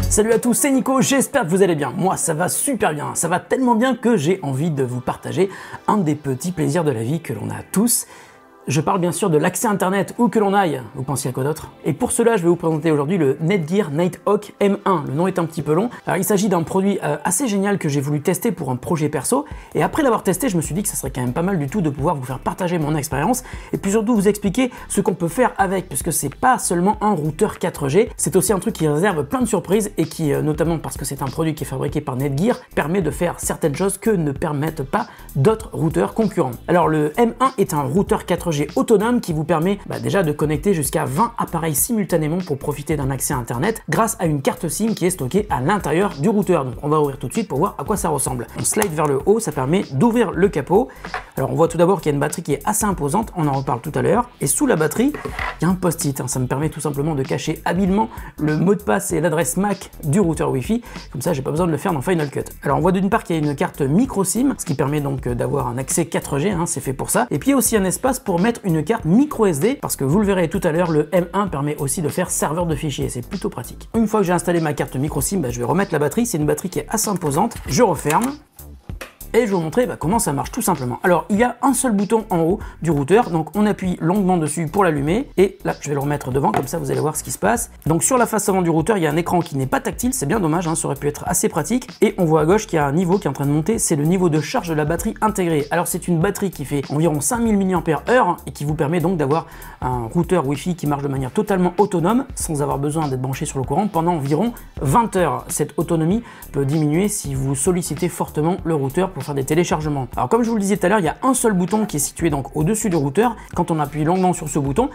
Salut à tous, c'est Nico, j'espère que vous allez bien. Moi ça va super bien, ça va tellement bien que j'ai envie de vous partager un des petits plaisirs de la vie que l'on a tous. Je parle bien sûr de l'accès internet où que l'on aille. Vous pensiez à quoi d'autre? Et pour cela, je vais vous présenter aujourd'hui le Netgear Nighthawk M1. Le nom est un petit peu long. Alors, il s'agit d'un produit assez génial que j'ai voulu tester pour un projet perso. Et après l'avoir testé, je me suis dit que ça serait quand même pas mal du tout de pouvoir vous faire partager mon expérience et puis surtout vous expliquer ce qu'on peut faire avec, puisque c'est pas seulement un routeur 4G, c'est aussi un truc qui réserve plein de surprises et qui, notamment parce que c'est un produit qui est fabriqué par Netgear, permet de faire certaines choses que ne permettent pas d'autres routeurs concurrents. Alors le M1 est un routeur 4G autonome qui vous permet déjà de connecter jusqu'à 20 appareils simultanément pour profiter d'un accès à internet grâce à une carte SIM qui est stockée à l'intérieur du routeur. Donc on va ouvrir tout de suite pour voir à quoi ça ressemble. On slide vers le haut, ça permet d'ouvrir le capot. Alors on voit tout d'abord qu'il y a une batterie qui est assez imposante, on en reparle tout à l'heure. Et sous la batterie, il y a un post-it, ça me permet tout simplement de cacher habilement le mot de passe et l'adresse MAC du routeur Wi-Fi. Comme ça, j'ai pas besoin de le faire dans Final Cut. Alors on voit d'une part qu'il y a une carte micro SIM, ce qui permet donc d'avoir un accès 4G, c'est fait pour ça. Et puis il y a aussi un espace pour mettre une carte micro SD, parce que vous le verrez tout à l'heure, le M1 permet aussi de faire serveur de fichiers, c'est plutôt pratique. Une fois que j'ai installé ma carte micro SIM, je vais remettre la batterie, c'est une batterie qui est assez imposante. Je referme. Et je vais vous montrer comment ça marche tout simplement. Alors il y a un seul bouton en haut du routeur, donc on appuie longuement dessus pour l'allumer, et là je vais le remettre devant, comme ça vous allez voir ce qui se passe. Donc sur la face avant du routeur, il y a un écran qui n'est pas tactile, c'est bien dommage, ça aurait pu être assez pratique, et on voit à gauche qu'il y a un niveau qui est en train de monter, c'est le niveau de charge de la batterie intégrée. Alors c'est une batterie qui fait environ 5000 mAh et qui vous permet donc d'avoir un routeur Wi-Fi qui marche de manière totalement autonome, sans avoir besoin d'être branché sur le courant pendant environ 20 heures. Cette autonomie peut diminuer si vous sollicitez fortement le routeur pour faire des téléchargements. Alors comme je vous le disais tout à l'heure, il y a un seul bouton qui est situé donc au-dessus du routeur. Quand on appuie longuement sur ce bouton,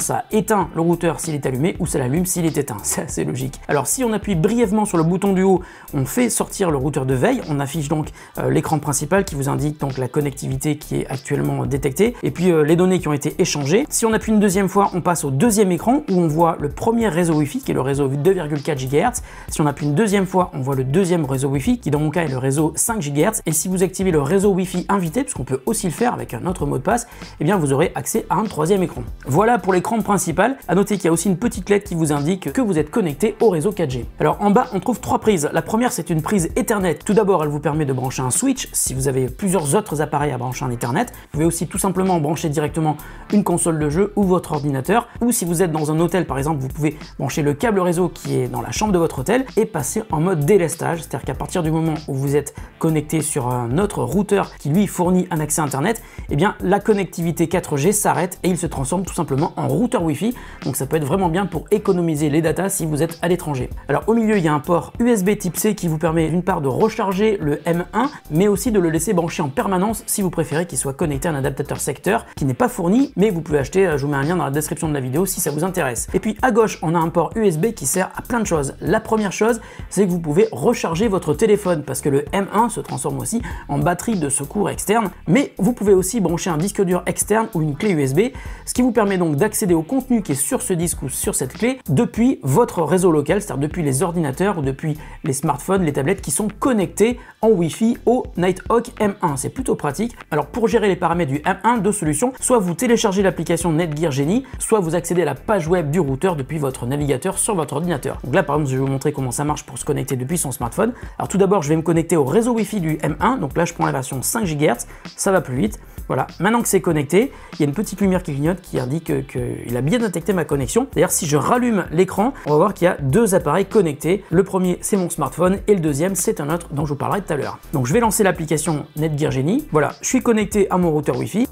ça éteint le routeur s'il est allumé ou ça l'allume s'il est éteint. C'est assez logique. Alors si on appuie brièvement sur le bouton du haut, on fait sortir le routeur de veille. On affiche donc l'écran principal qui vous indique donc la connectivité qui est actuellement détectée et puis les données qui ont été échangées. Si on appuie une deuxième fois, on passe au deuxième écran où on voit le premier réseau Wi-Fi qui est le réseau 2,4 GHz. Si on appuie une deuxième fois, on voit le deuxième réseau Wi-Fi qui dans mon cas est le réseau 5 GHz. Et si vous activez le réseau Wi-Fi invité, puisqu'on peut aussi le faire avec un autre mot de passe, vous aurez accès à un troisième écran. Voilà pour l'écran principal. À noter qu'il y a aussi une petite lettre qui vous indique que vous êtes connecté au réseau 4G. Alors en bas, on trouve trois prises. La première, c'est une prise Ethernet. Tout d'abord, elle vous permet de brancher un switch si vous avez plusieurs autres appareils à brancher en Ethernet. Vous pouvez aussi tout simplement brancher directement une console de jeu ou votre ordinateur. Ou si vous êtes dans un hôtel par exemple, vous pouvez brancher le câble réseau qui est dans la chambre de votre hôtel et passer en mode délestage. C'est-à-dire qu'à partir du moment où vous êtes connecté sur un autre routeur qui lui fournit un accès internet, la connectivité 4G s'arrête et il se transforme tout simplement en routeur Wi-Fi. Donc ça peut être vraiment bien pour économiser les datas si vous êtes à l'étranger. Alors au milieu, il y a un port USB type C qui vous permet d'une part de recharger le M1, mais aussi de le laisser brancher en permanence si vous préférez qu'il soit connecté à un adaptateur secteur qui n'est pas fourni, mais vous pouvez acheter, je vous mets un lien dans la description de la vidéo si ça vous intéresse. Et puis à gauche, on a un port USB qui sert à plein de choses. La première chose, c'est que vous pouvez recharger votre téléphone parce que le M1 se transforme aussi en batterie de secours externe, mais vous pouvez aussi brancher un disque dur externe ou une clé USB, ce qui vous permet donc d'accéder au contenu qui est sur ce disque ou sur cette clé depuis votre réseau local, c'est-à-dire depuis les ordinateurs ou depuis les smartphones, les tablettes qui sont connectés en Wi-Fi au Nighthawk M1. C'est plutôt pratique. Alors pour gérer les paramètres du M1, deux solutions, soit vous téléchargez l'application Netgear Genie, soit vous accédez à la page web du routeur depuis votre navigateur sur votre ordinateur. Donc là par exemple, je vais vous montrer comment ça marche pour se connecter depuis son smartphone. Alors tout d'abord, je vais me connecter au réseau Wi-Fi du M1, donc là je prends la version 5 GHz, ça va plus vite. Voilà, maintenant que c'est connecté, il y a une petite lumière qui clignote qui indique qu'il a bien détecté ma connexion. D'ailleurs, si je rallume l'écran, on va voir qu'il y a deux appareils connectés. Le premier, c'est mon smartphone et le deuxième, c'est un autre dont je vous parlerai tout à l'heure. Donc, je vais lancer l'application Netgear Genie. Voilà, je suis connecté à mon routeur Wi-Fi.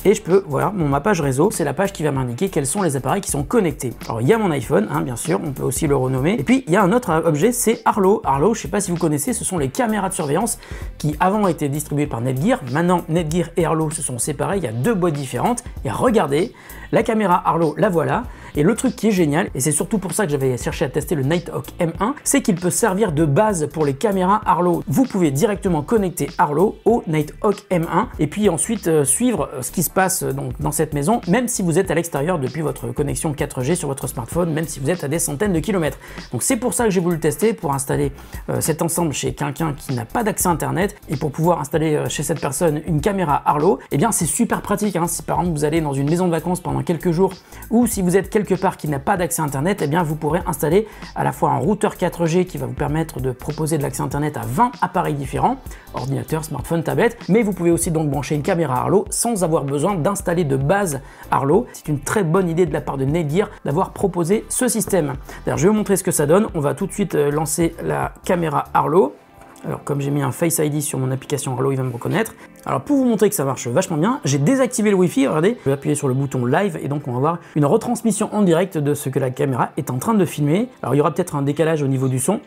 Et je peux, voilà, ma page réseau, c'est la page qui va m'indiquer quels sont les appareils qui sont connectés. Alors il y a mon iPhone, bien sûr, on peut aussi le renommer. Et puis il y a un autre objet, c'est Arlo. Arlo, je sais pas si vous connaissez, ce sont les caméras de surveillance qui avant étaient distribuées par Netgear. Maintenant, Netgear et Arlo se sont séparés, il y a deux boîtes différentes. Et regardez, la caméra Arlo, la voilà. Et le truc qui est génial, et c'est surtout pour ça que j'avais cherché à tester le Nighthawk M1, c'est qu'il peut servir de base pour les caméras Arlo. Vous pouvez directement connecter Arlo au Nighthawk M1 et puis ensuite suivre ce qui se passe donc dans cette maison, même si vous êtes à l'extérieur depuis votre connexion 4G sur votre smartphone, même si vous êtes à des centaines de kilomètres. Donc c'est pour ça que j'ai voulu le tester, pour installer cet ensemble chez quelqu'un qui n'a pas d'accès internet et pour pouvoir installer chez cette personne une caméra Arlo. Et bien c'est super pratique, si par exemple vous allez dans une maison de vacances pendant quelques jours ou si vous êtes quelqu'un quelque part qui n'a pas d'accès internet, eh bien vous pourrez installer à la fois un routeur 4G qui va vous permettre de proposer de l'accès internet à 20 appareils différents, ordinateur, smartphone, tablette, mais vous pouvez aussi donc brancher une caméra Arlo sans avoir besoin d'installer de base Arlo. C'est une très bonne idée de la part de Netgear d'avoir proposé ce système. D'ailleurs, je vais vous montrer ce que ça donne. On va tout de suite lancer la caméra Arlo. Alors comme j'ai mis un Face ID sur mon application Arlo, il va me reconnaître. Alors pour vous montrer que ça marche vachement bien, j'ai désactivé le Wi-Fi, regardez, je vais appuyer sur le bouton Live et donc on va voir une retransmission en direct de ce que la caméra est en train de filmer. Alors il y aura peut-être un décalage au niveau du son.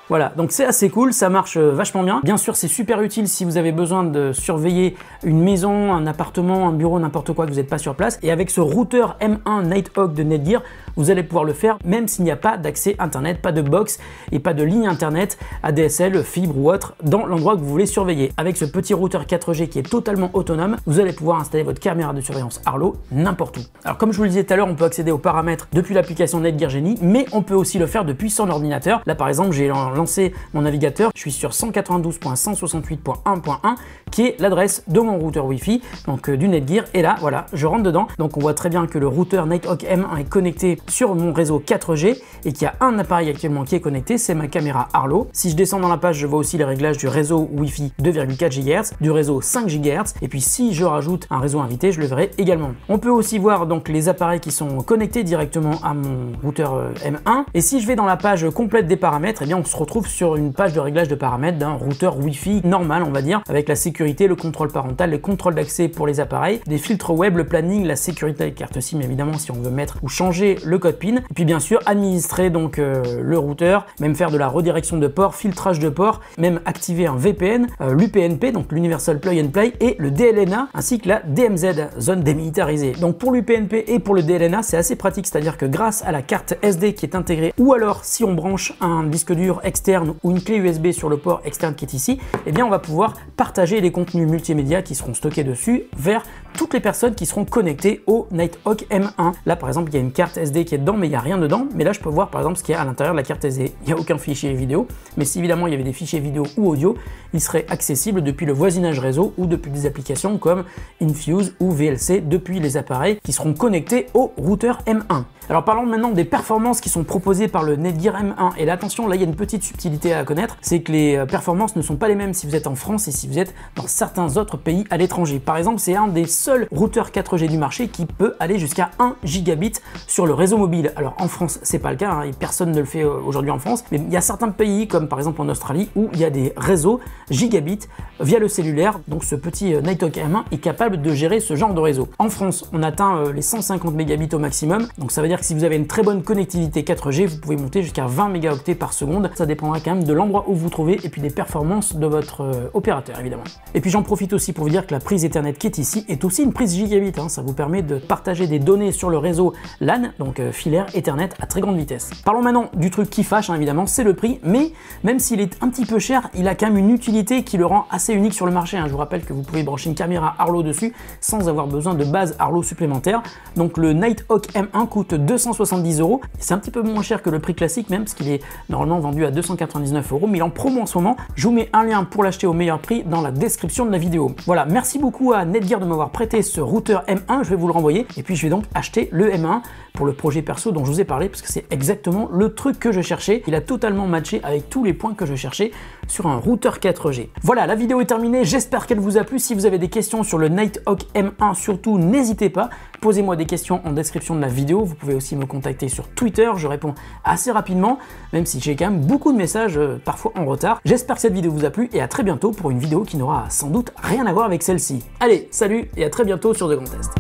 Voilà, donc c'est assez cool, ça marche vachement bien. Bien sûr, c'est super utile si vous avez besoin de surveiller une maison, un appartement, un bureau, n'importe quoi, que vous n'êtes pas sur place. Et avec ce routeur M1 Nighthawk de Netgear, vous allez pouvoir le faire même s'il n'y a pas d'accès internet, pas de box et pas de ligne internet, ADSL, fibre ou autre, dans l'endroit que vous voulez surveiller. Avec ce petit routeur 4G qui est totalement autonome, vous allez pouvoir installer votre caméra de surveillance Arlo n'importe où. Alors comme je vous le disais tout à l'heure, on peut accéder aux paramètres depuis l'application Netgear Genie, mais on peut aussi le faire depuis son ordinateur. Là par exemple, j'ai lancé mon navigateur, je suis sur 192.168.1.1 qui est l'adresse de mon routeur Wi-Fi, donc du Netgear, et là voilà, je rentre dedans, donc on voit très bien que le routeur Nighthawk M1 est connecté sur mon réseau 4G et qu'il y a un appareil actuellement qui est connecté, c'est ma caméra Arlo. Si je descends dans la page, je vois aussi les réglages du réseau Wi-Fi 2,4 GHz, du réseau 5 GHz, et puis si je rajoute un réseau invité, je le verrai également. On peut aussi voir donc les appareils qui sont connectés directement à mon routeur M1, et si je vais dans la page complète des paramètres, eh bien on se retrouve sur une page de réglage de paramètres d'un routeur Wi-Fi normal, on va dire, avec la sécurité, le contrôle parental, les contrôles d'accès pour les appareils, des filtres web, le planning, la sécurité, carte SIM évidemment si on veut mettre ou changer le code PIN, et puis bien sûr administrer donc le routeur, même faire de la redirection de port, filtrage de port, même activer un VPN, l'UPnP, donc l'Universal Plug and Play, et le DLNA, ainsi que la DMZ, zone démilitarisée. Donc pour l'UPnP et pour le DLNA, c'est assez pratique, c'est-à-dire que grâce à la carte SD qui est intégrée, ou alors si on branche un disque dur externe ou une clé USB sur le port externe qui est ici, eh bien on va pouvoir partager les contenus multimédia qui seront stockés dessus vers toutes les personnes qui seront connectées au Nighthawk M1. Là par exemple, il y a une carte SD qui est dedans, mais il n'y a rien dedans. Mais là, je peux voir par exemple ce qu'il y a à l'intérieur de la carte SD. Il n'y a aucun fichier vidéo, mais si évidemment il y avait des fichiers vidéo ou audio, ils seraient accessibles depuis le voisinage réseau ou depuis des applications comme Infuse ou VLC depuis les appareils qui seront connectés au routeur M1. Alors parlons maintenant des performances qui sont proposées par le Netgear M1. Et là, attention, là il y a une petite subtilité à connaître, c'est que les performances ne sont pas les mêmes si vous êtes en France et si vous êtes dans certains autres pays à l'étranger. Par exemple, c'est un des seuls routeurs 4G du marché qui peut aller jusqu'à 1 gigabit sur le réseau mobile. Alors en France, c'est pas le cas, et personne ne le fait aujourd'hui en France, mais il y a certains pays comme par exemple en Australie où il y a des réseaux gigabit via le cellulaire. Donc ce petit Nighthawk M1 est capable de gérer ce genre de réseau. En France, on atteint les 150 mégabits au maximum, donc ça veut dire que si vous avez une très bonne connectivité 4G, vous pouvez monter jusqu'à 20 mégaoctets par seconde. Ça dépendra quand même de l'endroit où vous vous trouvez et puis des performances de votre opérateur évidemment. Et puis j'en profite aussi pour vous dire que la prise Ethernet qui est ici est aussi une prise gigabit, hein. Ça vous permet de partager des données sur le réseau LAN, donc filaire Ethernet à très grande vitesse. Parlons maintenant du truc qui fâche, hein, évidemment, c'est le prix, mais même s'il est un petit peu cher, il a quand même une utilité qui le rend assez unique sur le marché, hein. Je vous rappelle que vous pouvez brancher une caméra Arlo dessus sans avoir besoin de base Arlo supplémentaire. Donc le Nighthawk M1 coûte 270 €. C'est un petit peu moins cher que le prix classique même, parce qu'il est normalement vendu à 299 €, mais il est en promo en ce moment. Je vous mets un lien pour l'acheter au meilleur prix dans la description de la vidéo. Voilà, merci beaucoup à Netgear de m'avoir prêté ce routeur M1, je vais vous le renvoyer, et puis je vais donc acheter le M1 pour le projet perso dont je vous ai parlé, parce que c'est exactement le truc que je cherchais. Il a totalement matché avec tous les points que je cherchais sur un routeur 4G. Voilà, la vidéo est terminée, j'espère qu'elle vous a plu. Si vous avez des questions sur le Nighthawk M1, surtout n'hésitez pas, posez-moi des questions en description de la vidéo. Vous pouvez aussi me contacter sur Twitter, je réponds assez rapidement, même si j'ai quand même beaucoup de messages parfois en retard. J'espère que cette vidéo vous a plu et à très bientôt pour une vidéo qui n'aura sans doute rien à voir avec celle-ci. Allez, salut et à très bientôt sur The Grand Test.